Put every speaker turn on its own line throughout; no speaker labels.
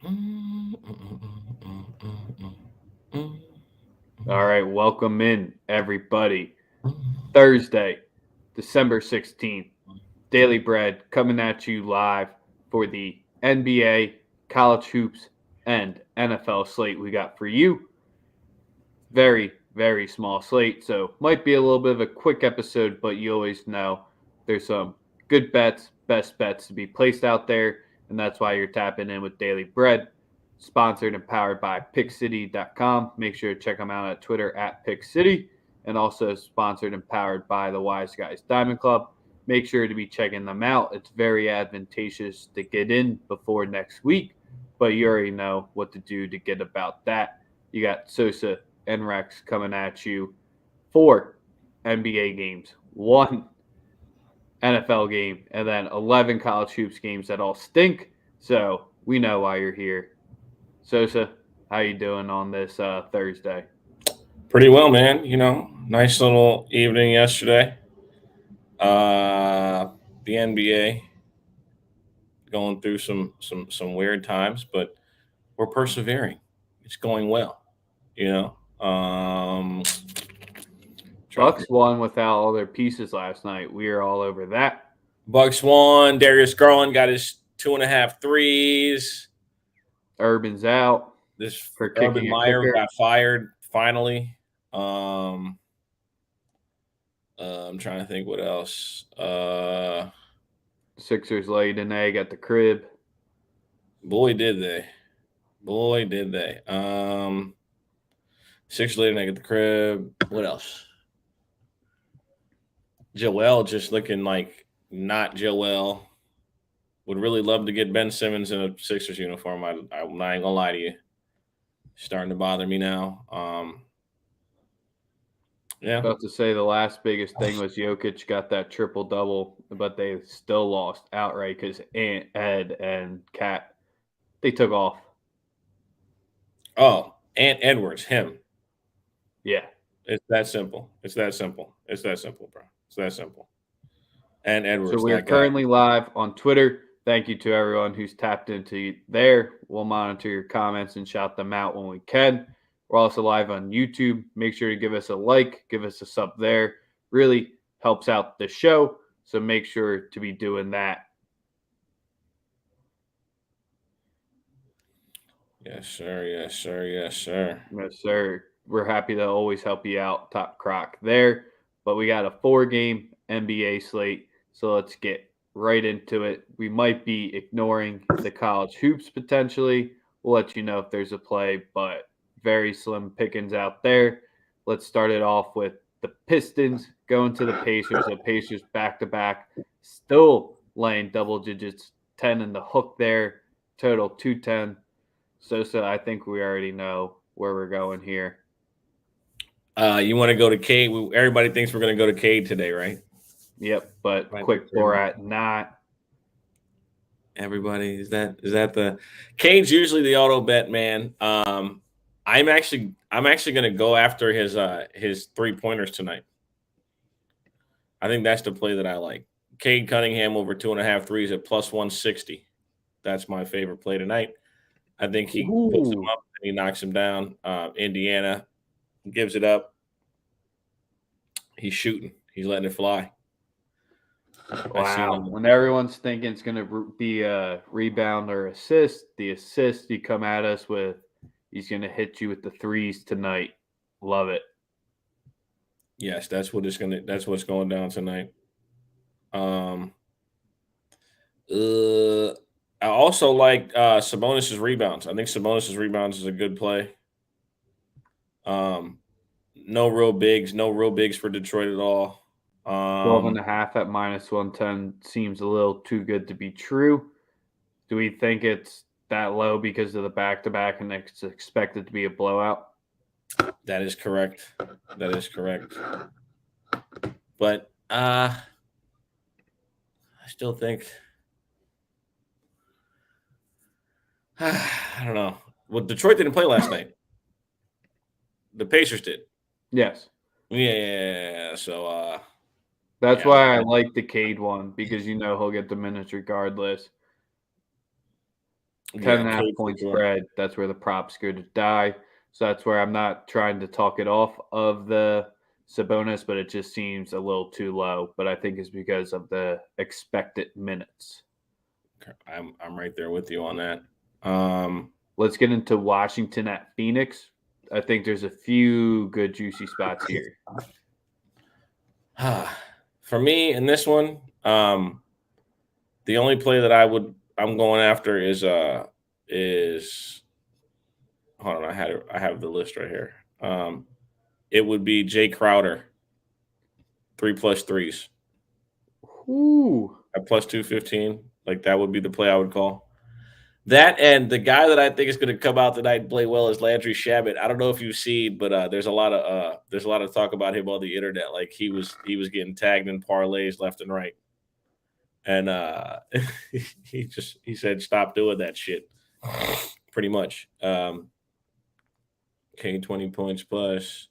All right, welcome in, everybody. Thursday, December 16th. Daily Bread coming at you live for the NBA, college hoops, and NFL slate we got for you. Very, very small slate, so might be a little bit of a quick episode, but you always know there's some good bets, best bets to be placed out there, and that's why you're tapping in with Daily Bread. Sponsored and powered by pickcity.com. Make sure to check them out at Twitter at pickcity, and also sponsored and powered by the Wise Guys Diamond Club. Make sure to be checking them out. It's very advantageous to get in before next week, but you already know what to do to get about that. You got Sosa and Rex coming at you. 4 NBA games, 1 NFL game, and then 11 college hoops games that all stink. So we know why you're here. Sosa, how you doing on this Thursday?
Pretty well, man. Nice little evening yesterday. The NBA going through some weird times, but we're persevering. It's going well. You know. Trying to
Bucks
think.
won without all their pieces last night. We are all over that.
Bucks won. Darius Garland got his 2.5 threes.
Urban's out
This
for
Urban
kicking a
Meyer
kicker.
got fired finally. I'm trying to think what else.
Sixers laid an egg at the crib.
Boy, did they. Boy, did they. Six later, I get the crib. What else? Joel just looking like not Joel. Would really love to get Ben Simmons in a Sixers uniform. I'm not even gonna lie to you. Starting to bother me now. Yeah.
About to say the last biggest thing was Jokic got that triple double, but they still lost outright because Ed and Cat they took off.
Oh, and Edwards, him.
Yeah.
It's that simple. It's that simple. It's that simple, bro. It's that simple. And
So
Edwards,
we are
that guy.
currently live on Twitter. Thank you to everyone who's tapped into there. We'll monitor your comments and shout them out when we can. We're also live on YouTube. Make sure to give us a like, give us a sub there. Really helps out the show. So make sure to be doing that.
Yes, sir. Yes, sir. Yes, sir.
Yes, sir. We're happy to always help you out, Top Croc there. But we got a 4-game NBA slate. So let's get right into it. We might be ignoring the college hoops potentially. We'll let you know if there's a play, but very slim pickings out there. Let's start it off with the Pistons going to the Pacers. The Pacers back to back, still laying double digits, 10 in the hook there, total 210. Sosa, I think we already know where we're going here.
You want to go to Cade? Everybody thinks we're going to go to Cade today, right?
Yep, but
Right.
quick Borat not.
Everybody is that the Cade's usually the auto bet man. I'm actually going to go after his 3-pointers tonight. I think that's the play that I like. Cade Cunningham over 2.5 threes at plus 160. That's my favorite play tonight. I think he puts him up and he knocks him down. Indiana gives it up. He's shooting. He's letting it fly.
Wow. When everyone's thinking it's going to be a rebound or assist, the assist you come at us with, he's going to hit you with the threes tonight. Love it.
Yes, that's what's going down tonight. I also like Sabonis' rebounds. I think Sabonis' rebounds is a good play. No real bigs for Detroit at all.
12.5 at minus 110 seems a little too good to be true. Do we think it's that low because of the back-to-back and it's expected to be a blowout?
That is correct. But I still think I don't know. Well, Detroit didn't play last night. The Pacers did.
Yes.
Yeah. So
that's why I like the Cade one because he'll get the minutes regardless. 10
Yeah,
and a half
Cade for
point
sure.
spread. That's where the props go to die. So that's where I'm not trying to talk it off of the Sabonis, but it just seems a little too low. But I think it's because of the expected minutes.
I'm right there with you on that.
Let's get into Washington at Phoenix. I think there's a few good juicy spots here.
For me in this one, the only play that I'm going after is hold on, I have the list right here. It would be Jay Crowder, 3+ threes.
Ooh.
At plus 215. Like that would be the play I would call. That and the guy that I think is going to come out tonight and play well is Landry Shamet. I don't know if you've seen, but there's a lot of talk about him on the internet. Like he was getting tagged in parlays left and right, and he said stop doing that shit. Pretty much. Okay, 20 points plus.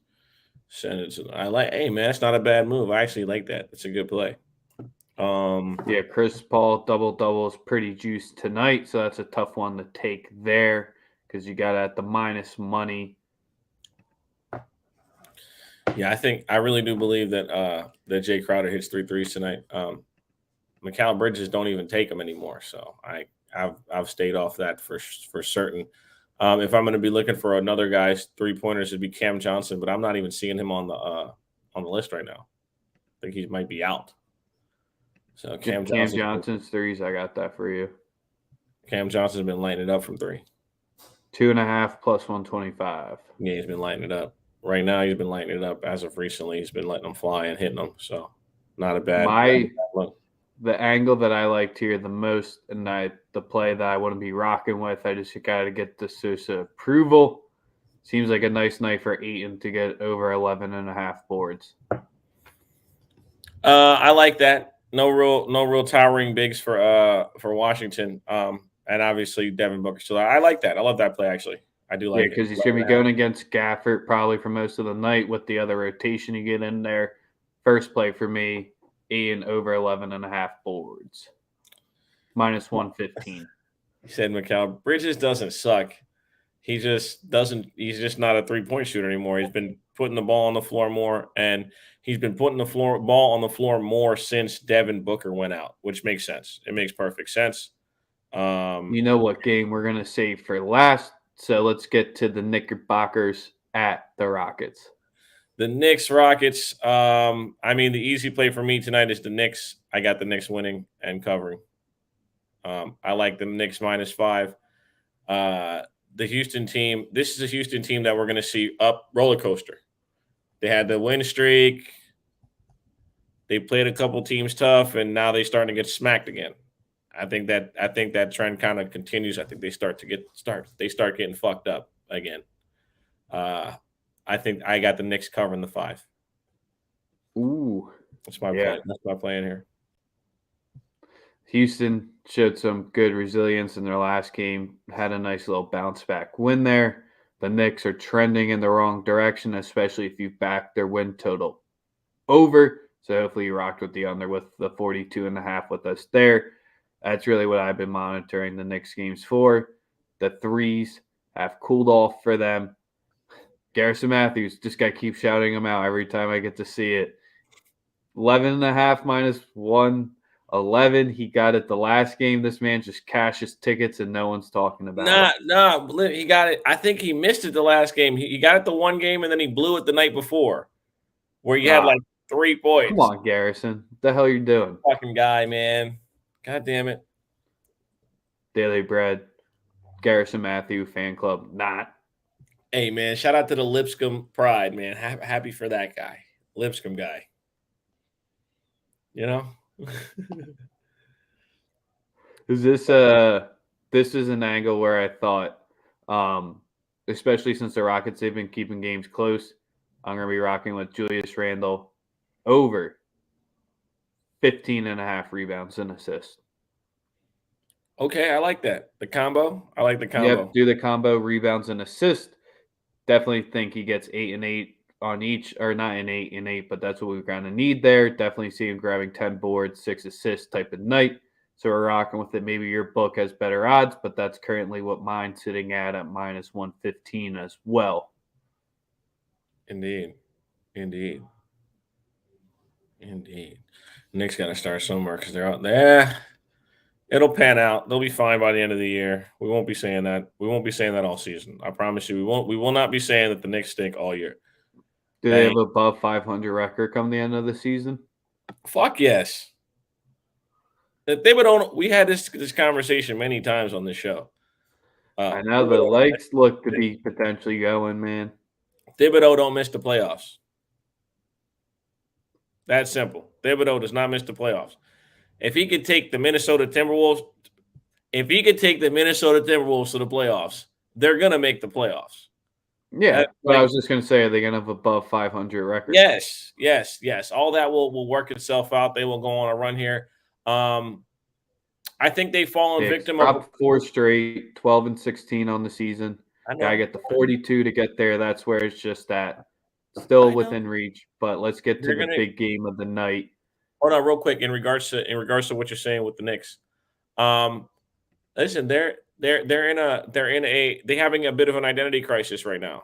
Send it to. I like. Hey man, it's not a bad move. I actually like that. It's a good play.
Yeah, Chris Paul double is pretty juiced tonight, so that's a tough one to take there because you got at the minus money.
Yeah, I really do believe that that Jay Crowder hits 3 threes tonight. Mikal Bridges don't even take them anymore, so I've stayed off that for certain. If I'm going to be looking for another guy's 3-pointers, it'd be Cam Johnson, but I'm not even seeing him on the list right now. I think he might be out. So
Cam Johnson's threes, I got that for you.
Cam Johnson's been lighting it up from 3.
2.5 plus 125.
Yeah, he's been lighting it up. Right now, he's been lighting it up. As of recently, he's been letting them fly and hitting them. So not a bad look.
The angle that I liked here the most, and the play that I want to be rocking with, I just got to get the Sosa approval. Seems like a nice night for Ayton to get over 11.5 boards.
I like that. No real towering bigs for Washington. And obviously Devin Booker. So I like that. I love that play actually. I do like it.
Because he's going to be going against Gafford probably for most of the night with the other rotation you get in there. First play for me, Ian over 11.5 boards. Minus 115.
He said Mikal Bridges doesn't suck. He just doesn't. He's just not a 3-point shooter anymore. He's been putting the ball on the floor more, and he's been putting the ball on the floor more since Devin Booker went out, which makes sense. It makes perfect sense.
You know what game we're going to save for last? So let's get to the Knickerbockers at the Rockets.
The Knicks Rockets. I mean, the easy play for me tonight is the Knicks. I got the Knicks winning and covering. I like the Knicks -5. The Houston team. This is a Houston team that we're going to see up roller coaster. They had the win streak. They played a couple teams tough, and now they're starting to get smacked again. I think that trend kind of continues. I think they start getting fucked up again. I think I got the Knicks covering the 5.
Ooh,
that's my play. That's my plan here.
Houston showed some good resilience in their last game. Had a nice little bounce back win there. The Knicks are trending in the wrong direction, especially if you back their win total over. So hopefully you rocked with the under with the 42.5 with us there. That's really what I've been monitoring the Knicks games for. The threes have cooled off for them. Garrison Matthews, this guy keeps shouting him out every time I get to see it. 11.5 minus 111. He got it the last game. This man just cashed his tickets and no one's talking about it.
No, he got it. I think he missed it the last game. He got it the one game and then he blew it the night before where he had like 3 points.
Come on, Garrison. What the hell are you doing?
Fucking guy, man. God damn it.
Daily Bread, Garrison Matthew fan club, not.
Hey, man, shout out to the Lipscomb Pride, man. Happy for that guy. Lipscomb guy. You know?
Is this is an angle where I thought, especially since the Rockets, they've been keeping games close, I'm going to be rocking with Julius Randle over 15.5 rebounds and assists.
Okay, I like that. The combo. I like the combo.
Yep, do the combo, rebounds and assist. Definitely think he gets 8 and 8 on each, or not an 8 and 8, but that's what we're going to need there. Definitely see him grabbing 10 boards, 6 assists type of night. So we're rocking with it. Maybe your book has better odds, but that's currently what mine's sitting at minus 115 as well.
Indeed. Knicks got to start somewhere because they're out there. It'll pan out. They'll be fine by the end of the year. We won't be saying that. We won't be saying that all season. I promise you, we won't. We will not be saying that the Knicks stink all year.
Do they have above 500 record come the end of the season?
Fuck yes. They would own. We had this conversation many times on this show.
I know the legs look to be potentially going, man.
Thibodeau don't miss the playoffs. That's simple. Thibodeau does not miss the playoffs. If he could take the Minnesota Timberwolves to the playoffs, they're gonna make the playoffs.
Yeah, but I was just gonna say, are they gonna have above 500 record?
Yes. All that will work itself out. They will go on a run here. I think they've fallen victim of
4 straight, 12-16 on the season. Gotta get the 42 to get there. That's where it's just at. Still within reach, but let's get to the big game of the night.
Hold on, real quick. In regards to what you're saying with the Knicks, listen, they're having a bit of an identity crisis right now,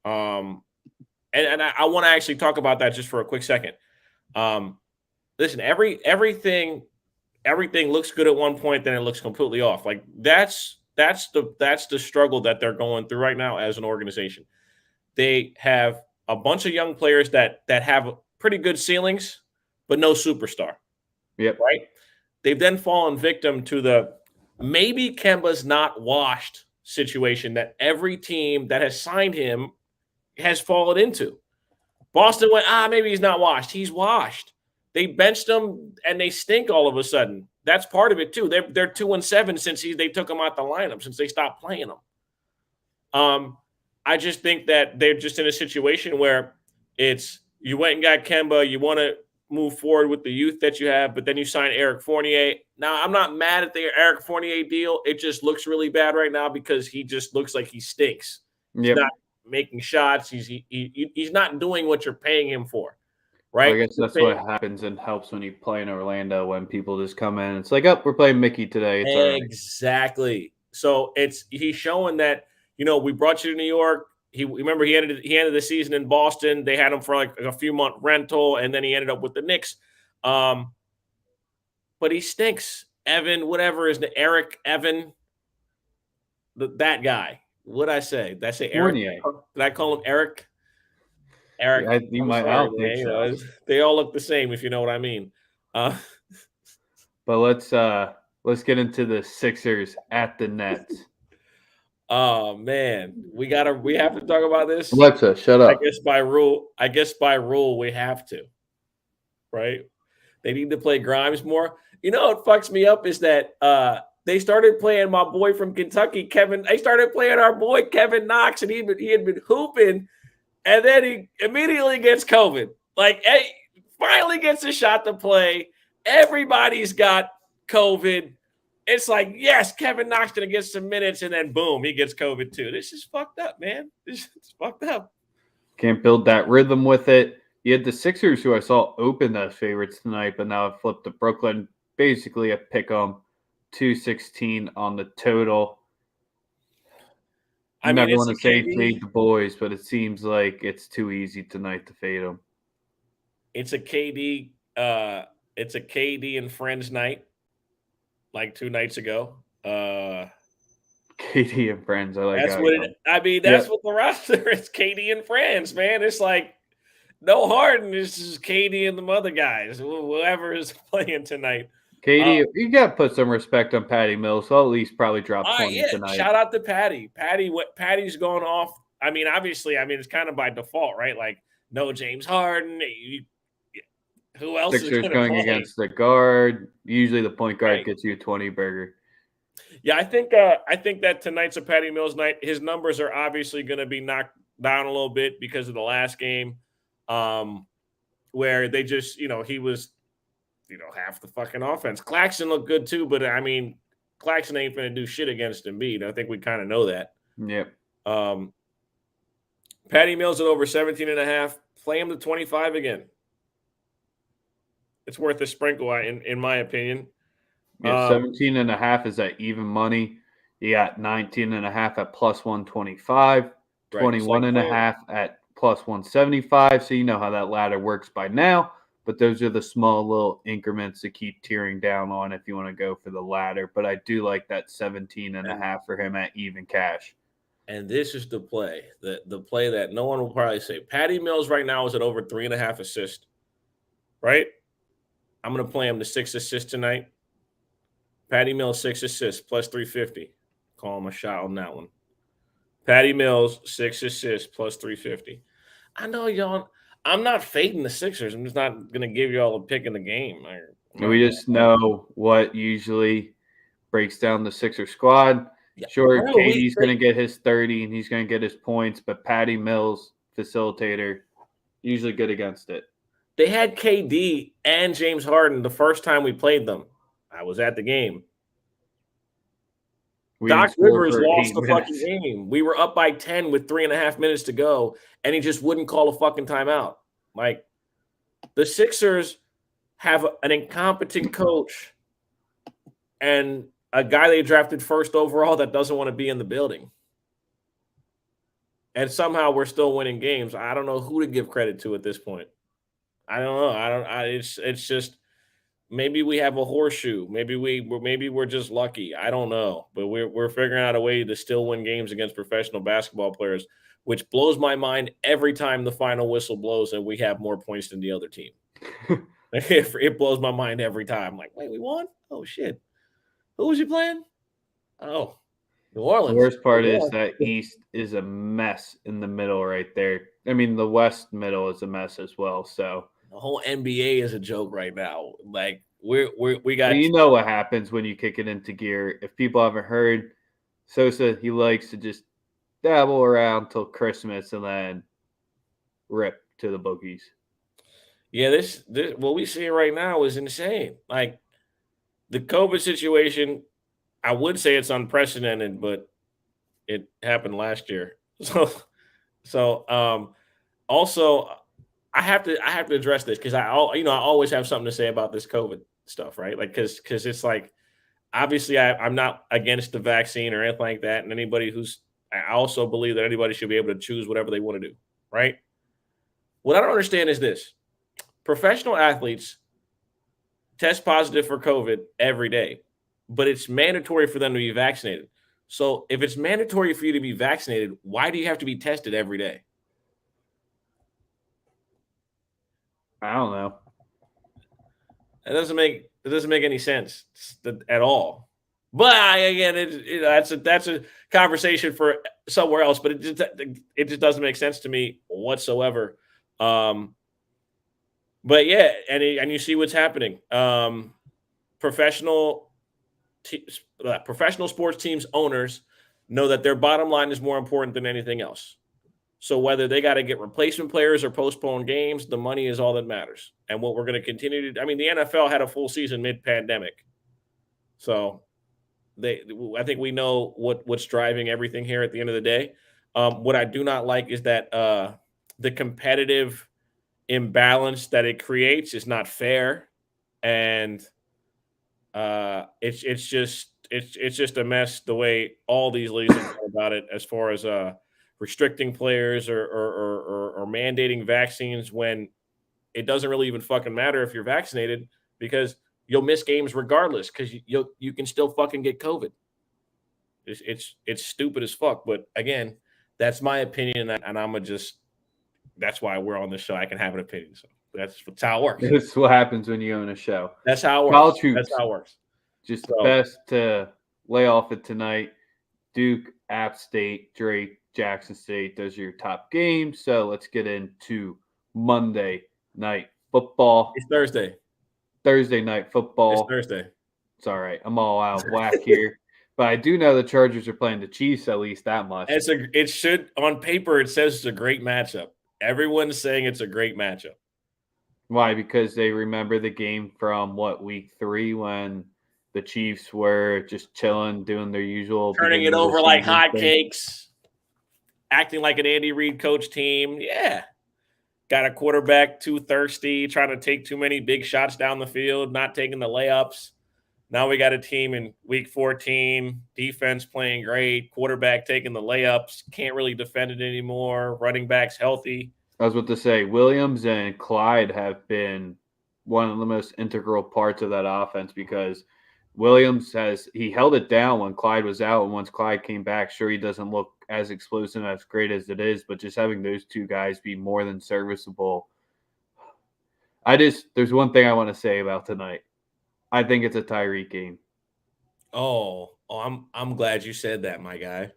and I want to actually talk about that just for a quick second. Listen, everything looks good at one point, then it looks completely off. Like that's the struggle that they're going through right now as an organization. They have a bunch of young players that have pretty good ceilings, but no superstar.
Yep.
Right. They've then fallen victim to the maybe Kemba's not washed situation that every team that has signed him has fallen into. Boston went, maybe he's not washed. He's washed. They benched him and they stink all of a sudden. That's part of it too. They're 2-7 since they took him out the lineup, since they stopped playing him. I just think that they're just in a situation where it's you went and got Kemba, you want to move forward with the youth that you have, but then you sign Eric Fournier. Now, I'm not mad at the Eric Fournier deal. It just looks really bad right now because he just looks like he stinks. He's not making shots. He's not doing what you're paying him for, right?
Well, I guess that's what happens and helps when you play in Orlando when people just come in. It's like, we're playing Mickey today. It's
exactly. So he's showing that, we brought you to New York. Remember he ended the season in Boston. They had him for like a few month rental, and then he ended up with the Knicks. But he stinks. Evan, whatever is the Eric Evan, that guy. What'd I say? Did I say Eric? Did I call him Eric? Eric.
I think so.
They all look the same, if you know what I mean.
But let's get into the Sixers at the Nets.
Oh man, we have to talk about this.
Alexa, shut up.
I guess by rule we have to. Right? They need to play Grimes more. What fucks me up is that they started playing my boy from Kentucky, Kevin. They started playing our boy Kevin Knox, and he had been hooping, and then he immediately gets COVID. Like, hey, finally gets a shot to play. Everybody's got COVID. It's like, yes, Kevin Knox going to get some minutes, and then boom, he gets COVID too. This is fucked up, man. This is fucked up.
Can't build that rhythm with it. You had the Sixers, who I saw open as favorites tonight, but now have flipped to Brooklyn. Basically a pick 'em, 216 on the total. I never want to say fade the boys, but it seems like it's too easy tonight to fade them.
It's a KD and friends night. Like 2 nights ago.
KD and friends. That's
what the roster is. KD and friends, man. It's like no Harden. This is KD and the other guys. Whoever is playing tonight.
KD, you got to put some respect on Patty Mills. So at least probably drop 20 tonight.
Shout out to Patty. Patty's going off. I mean, obviously, it's kind of by default, right? Like, no James Harden. Who else
Sixers is going against the guard? Usually the point guard gets you a 20 burger.
Yeah, I think that tonight's a Patty Mills night. His numbers are obviously going to be knocked down a little bit because of the last game, where they just, he was, half the fucking offense. Claxton looked good too, but Claxton ain't going to do shit against Embiid. I think we kind of know that.
Yep.
Patty Mills at over 17.5. Play him to 25 again. It's worth a sprinkle, in my opinion.
Yeah, 17.5 is at even money. You got 19.5 at plus 125,
Right.
21.5 at plus 175. So you know how that ladder works by now. But those are the small little increments to keep tearing down on if you want to go for the ladder. But I do like that 17.5 for him at even cash.
And this is the play, the play that no one will probably say. Patty Mills right now is at over 3.5 assists, right? I'm going to play him to 6 assists tonight. Patty Mills, 6 assists, plus 350. Call him a shot on that one. Patty Mills, 6 assists, plus 350. I know y'all. I'm not fading the Sixers. I'm just not going to give y'all a pick in the game.
We just know what usually breaks down the Sixer squad.
Yeah.
Sure, KD's going to get his 30 and he's going to get his points, but Patty Mills, facilitator, usually good against it.
They had KD and James Harden the first time we played them. I was at the game. Doc Rivers lost the fucking game. We were up by 10 with 3.5 minutes to go, and he just wouldn't call a fucking timeout. Like, the Sixers have an incompetent coach and a guy they drafted first overall that doesn't want to be in the building. And somehow we're still winning games. I don't know who to give credit to at this point. I don't know. It's just maybe we have a horseshoe. Maybe we're just lucky. I don't know. But we're figuring out a way to still win games against professional basketball players, which blows my mind every time the final whistle blows and we have more points than the other team. It blows my mind every time. I'm like, wait, we won? Oh shit. Who was you playing? Oh, New Orleans.
The worst part is that East is a mess in the middle right there. I mean, the West middle is a mess as well. So
the whole NBA is a joke right now. Like we got.
Well, you know what happens when you kick it into gear. If people haven't heard, Sosa, he likes to just dabble around till Christmas and then rip to the bookies.
Yeah, this what we see right now is insane. Like the COVID situation, I would say it's unprecedented, but it happened last year. So also I have to address this because I always have something to say about this COVID stuff, right? Like because it's like obviously I'm not against the vaccine or anything like that, and I also believe that anybody should be able to choose whatever they want to do, right? What I don't understand is this: professional athletes test positive for COVID every day, but it's mandatory for them to be vaccinated. So if it's mandatory for you to be vaccinated, why do you have to be tested every day?
I don't know.
It doesn't make any sense at all. But again, that's a conversation for somewhere else. But it just doesn't make sense to me whatsoever. But yeah, and you see what's happening. Professional sports teams owners know that their bottom line is more important than anything else. So whether they got to get replacement players or postpone games, the money is all that matters. And what we're going to continue to – I mean, the NFL had a full season mid-pandemic. So I think we know what's driving everything here at the end of the day. What I do not like is that the competitive imbalance that it creates is not fair. And it's just a mess the way all these leagues are about it as far as restricting players or mandating vaccines when it doesn't really even fucking matter if you're vaccinated because you'll miss games regardless because you can still fucking get COVID. It's stupid as fuck. But again, that's my opinion, and I'm that's why we're on this show. I can have an opinion. So that's how it works.
That's what happens when you own a show.
That's how it works.
College hoops.
That's how it works.
Just best to lay off it tonight. Duke, App State, Drake, Jackson State. Those are your top games. So let's get into Monday night football.
It's Thursday.
Thursday night football.
It's Thursday.
It's all right. I'm all out of whack here. But I do know the Chargers are playing the Chiefs at least that much.
It should on paper it says it's a great matchup. Everyone's saying it's a great matchup.
Why? Because they remember the game from week 3 when the Chiefs were just chilling, doing their usual,
turning it over like hotcakes, acting like an Andy Reid coach team. Yeah. Got a quarterback too thirsty, trying to take too many big shots down the field, not taking the layups. Now we got a team in week 14, defense playing great, quarterback taking the layups, can't really defend it anymore, running backs healthy.
I was about to say, Williams and Clyde have been one of the most integral parts of that offense because Williams he held it down when Clyde was out, and once Clyde came back, sure he doesn't look as explosive as great as it is, but just having those two guys be more than serviceable. There's one thing I want to say about tonight. I think it's a Tyreek game.
I'm glad you said that, my guy.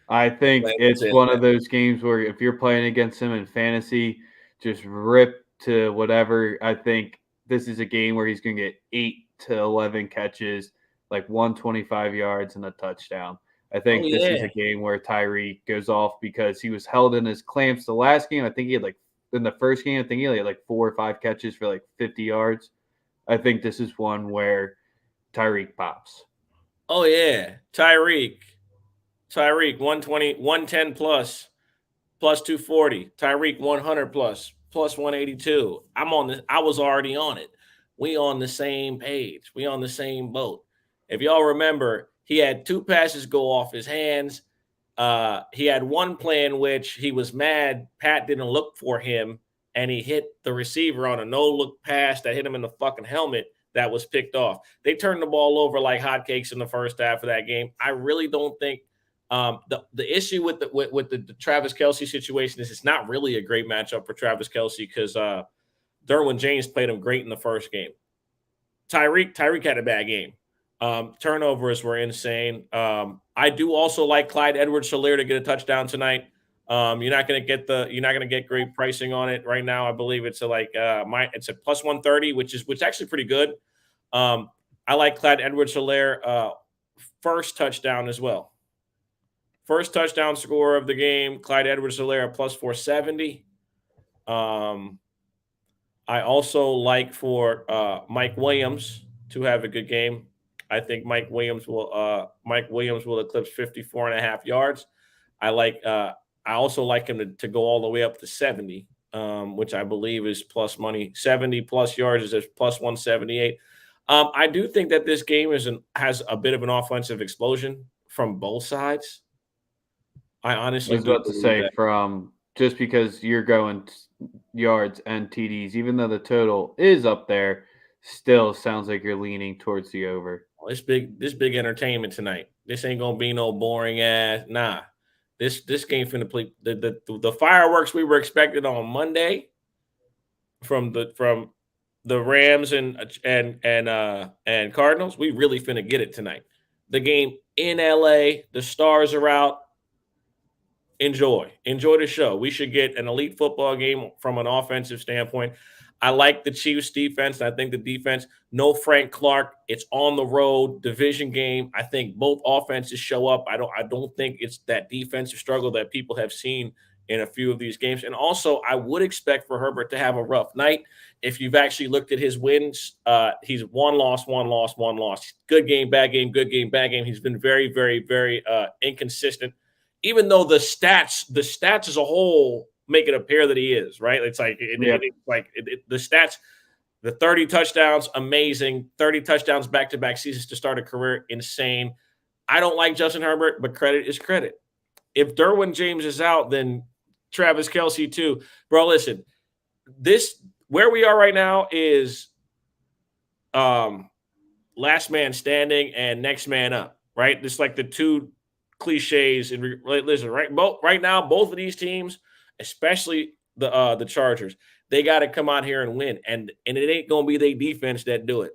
I think it's one of those games where if you're playing against him in fantasy, just rip to whatever. I think this is a game where he's going to get 8 to 11 catches, like 125 yards and a touchdown. I think this is a game where Tyreek goes off because he was held in his clamps the last game. I think he had in the first game, I think he had 4 or 5 catches for 50 yards. I think this is one where Tyreek pops.
Oh, yeah. Tyreek, 120, 110 plus 240. Tyreek, 100 plus 182. I was already on it. We on the same page. We on the same boat. If y'all remember, he had 2 passes go off his hands. He had one play in which he was mad Pat didn't look for him, and he hit the receiver on a no-look pass that hit him in the fucking helmet that was picked off. They turned the ball over like hotcakes in the first half of that game. I really don't think the issue with the Travis Kelce situation is it's not really a great matchup for Travis Kelce because Derwin James played him great in the first game. Tyreek had a bad game. Turnovers were insane. I do also like Clyde Edwards-Helaire to get a touchdown tonight. You're not going to get great pricing on it right now. I believe it's it's a plus 130, which is actually pretty good. I like Clyde Edwards-Helaire first touchdown as well. First touchdown scorer of the game, Clyde Edwards-Helaire plus 470. I also like for Mike Williams to have a good game. I think Mike Williams will eclipse 54.5 yards. I also like him to go all the way up to 70, which I believe is plus money. 70 plus yards is plus 178. I do think that this game has a bit of an offensive explosion from both sides. I honestly
was about to say from just because you're going yards and TDs, even though the total is up there, still sounds like you're leaning towards the over.
This big entertainment tonight. This ain't gonna be no boring ass. Nah, this game finna play the fireworks we were expected on Monday from the Rams and Cardinals. We really finna get it tonight. The game in LA. The stars are out. Enjoy the show. We should get an elite football game from an offensive standpoint. I like the Chiefs defense. I think the defense, no Frank Clark. It's on the road, division game. I think both offenses show up. I don't think it's that defensive struggle that people have seen in a few of these games. And also, I would expect for Herbert to have a rough night. If you've actually looked at his wins, he's one loss. Good game, bad game, good game, bad game. He's been very, very, very inconsistent. Even though the stats as a whole make it appear that he is, right? It's like the stats, the 30 touchdowns, amazing. 30 touchdowns back-to-back seasons to start a career, insane. I don't like Justin Herbert, but credit is credit. If Derwin James is out, then Travis Kelce too. Bro, listen, where we are right now is last man standing and next man up, right? It's like the two cliches. And listen, right now, both of these teams, especially the Chargers, they got to come out here and win, and it ain't gonna be their defense that do it.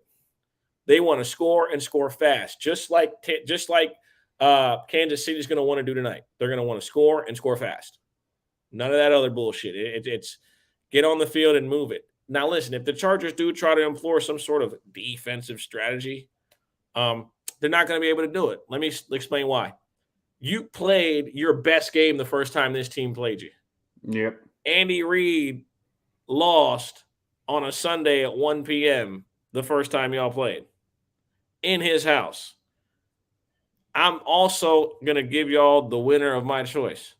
They want to score and score fast, just like Kansas City's going to want to do tonight. They're going to want to score and score fast. None of that other bullshit. It's get on the field and move it. Now, listen, if the Chargers do try to employ some sort of defensive strategy, they're not going to be able to do it. Let me explain why. You played your best game the first time this team played you.
Yep.
Andy Reid lost on a Sunday at 1 p.m. the first time y'all played in his house. I'm also going to give y'all the winner of my choice.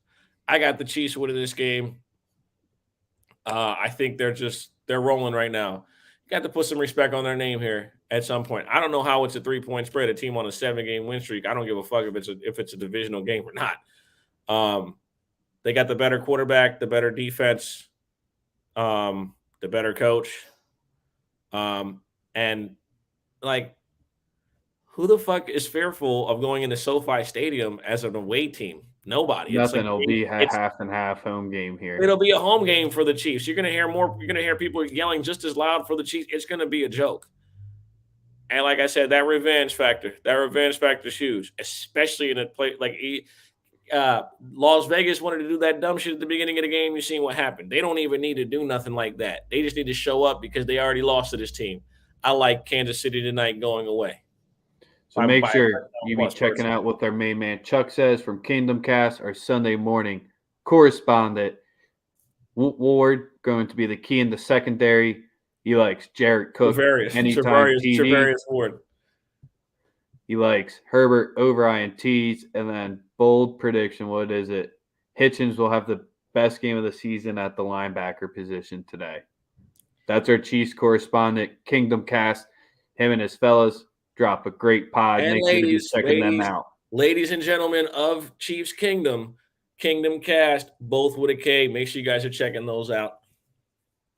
I got the Chiefs winning this game. I think they're rolling right now. Got to put some respect on their name here. at some point. I don't know how it's a 3-point spread, a team on a 7-game win streak. I don't give a fuck if it's a divisional game or not. They got the better quarterback, the better defense, the better coach. And like, who the fuck is fearful of going into SoFi Stadium as an away team? Nobody.
Nothing. It'll be a half and half home game here.
It'll be a home game for the Chiefs. You're gonna hear more. You're gonna hear people yelling just as loud for the Chiefs. It's gonna be a joke. And like I said, that revenge factor is huge, especially in a place like Las Vegas wanted to do that dumb shit at the beginning of the game. You seen what happened. They don't even need to do nothing like that. They just need to show up because they already lost to this team. I like Kansas City tonight going away.
So make sure you be checking out what their main man Chuck says from Kingdom Cast, our Sunday morning correspondent. Ward going to be the key in the secondary. He likes Jarrett Cook anytime
Travarius Ward.
He likes Herbert over INTs, and then bold prediction. What is it? Hitchens will have the best game of the season at the linebacker position today. That's our Chiefs correspondent, Kingdom Cast. Him and his fellas drop a great pod.
And
make sure to be checking them out.
Ladies and gentlemen of Chiefs Kingdom, Kingdom Cast, both with a K. Make sure you guys are checking those out.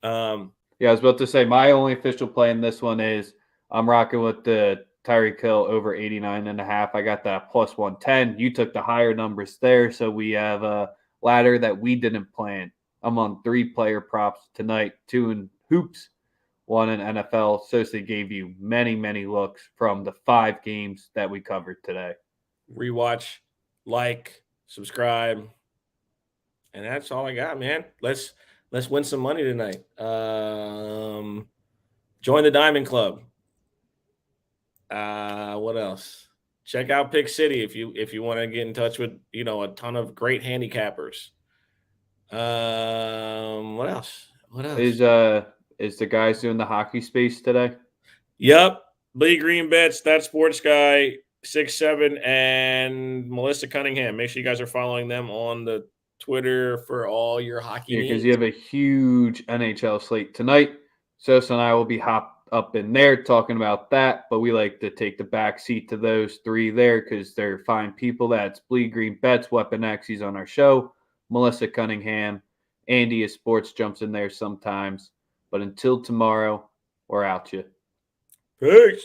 Yeah, I was about to say my only official play in this one is I'm rocking with the Tyreek Hill over 89.5. I got that plus 110. You took the higher numbers there, so we have a ladder that we didn't plan. I'm on 3-player props tonight, 2 in hoops, 1 in NFL. Sosa gave you many, many looks from the 5 games that we covered today.
Rewatch, like, subscribe, and that's all I got, man. Let's win some money tonight. Join the Diamond Club. What else? Check out Pick City if you want to get in touch with a ton of great handicappers. What else?
Is the guys doing the hockey space today?
Yep. Lee Green Bets, that sports guy, 6'7", and Melissa Cunningham. Make sure you guys are following them on the Twitter for all your hockey needs.
Because you have a huge NHL slate tonight. Sosa and I will be hopped up in there talking about that, but we like to take the back seat to those 3 there because they're fine people. That's Lee Green Bets, Weapon X, he's on our show, Melissa Cunningham, Andy is Sports jumps in there sometimes. But until tomorrow, we're out you.
Peace.